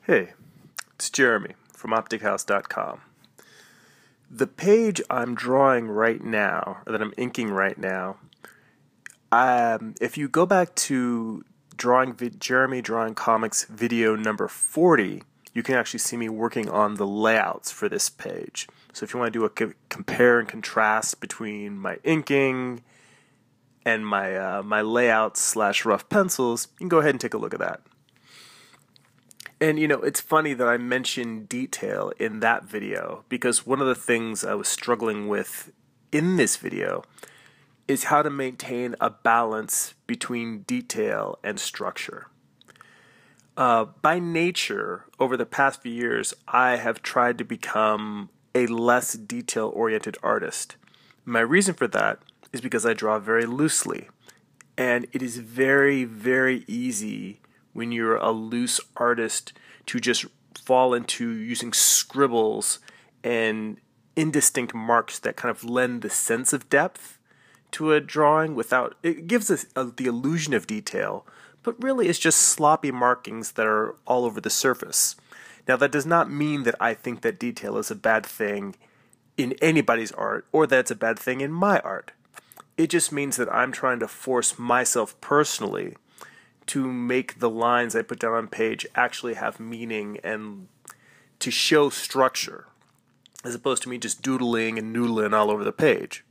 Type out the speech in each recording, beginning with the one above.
Hey, it's Jeremy from OpticHouse.com. The page I'm drawing right now, or that I'm inking right now, if you go back to Jeremy Drawing Comics video number 40, you can actually see me working on the layouts for this page. So if you want to do a compare and contrast between my inking and my layouts / rough pencils, you can go ahead and take a look at that. And it's funny that I mentioned detail in that video because one of the things I was struggling with in this video is how to maintain a balance between detail and structure. By nature, over the past few years, I have tried to become a less detail-oriented artist. My reason for that is because I draw very loosely, and it is very, very easy when you're a loose artist to just fall into using scribbles and indistinct marks that kind of lend the sense of depth to a drawing without, it gives us the illusion of detail, but really it's just sloppy markings that are all over the surface. Now that does not mean that I think that detail is a bad thing in anybody's art or that it's a bad thing in my art. It just means that I'm trying to force myself personally to make the lines I put down on page actually have meaning and to show structure, as opposed to me just doodling and noodling all over the page.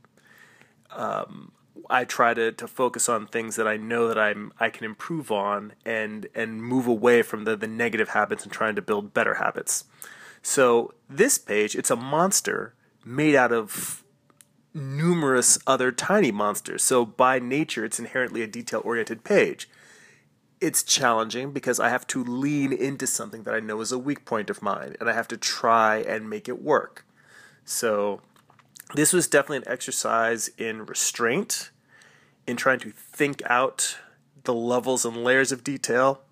I try to focus on things that I know that I can improve on and move away from the negative habits and trying to build better habits. So this page, it's a monster made out of numerous other tiny monsters. So by nature, it's inherently a detail-oriented page. It's challenging because I have to lean into something that I know is a weak point of mine, and I have to try and make it work. So this was definitely an exercise in restraint, in trying to think out the levels and layers of detail,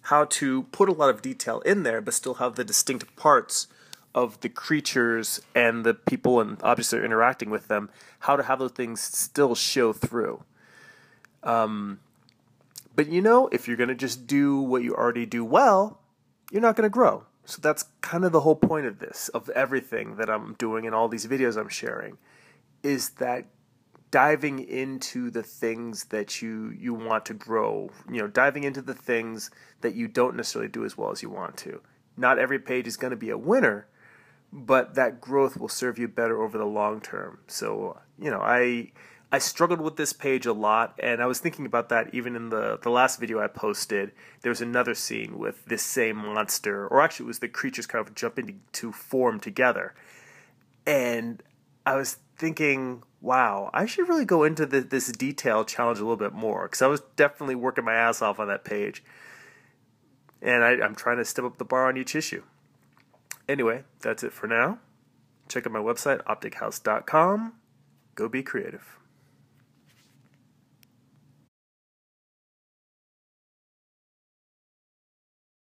how to put a lot of detail in there, but still have the distinct parts of the creatures and the people and objects that are interacting with them, how to have those things still show through. But if you're going to just do what you already do well, you're not going to grow. So that's kind of the whole point of this, of everything that I'm doing and all these videos I'm sharing, is that diving into the things that you want to grow, diving into the things that you don't necessarily do as well as you want to. Not every page is going to be a winner, but that growth will serve you better over the long term. So, I struggled with this page a lot, and I was thinking about that even in the last video I posted. There was another scene with this same monster, or actually it was the creatures kind of jumping to form together. And I was thinking, wow, I should really go into this detail challenge a little bit more, because I was definitely working my ass off on that page. And I'm trying to step up the bar on each issue. Anyway, that's it for now. Check out my website, OpticHouse.com. Go be creative.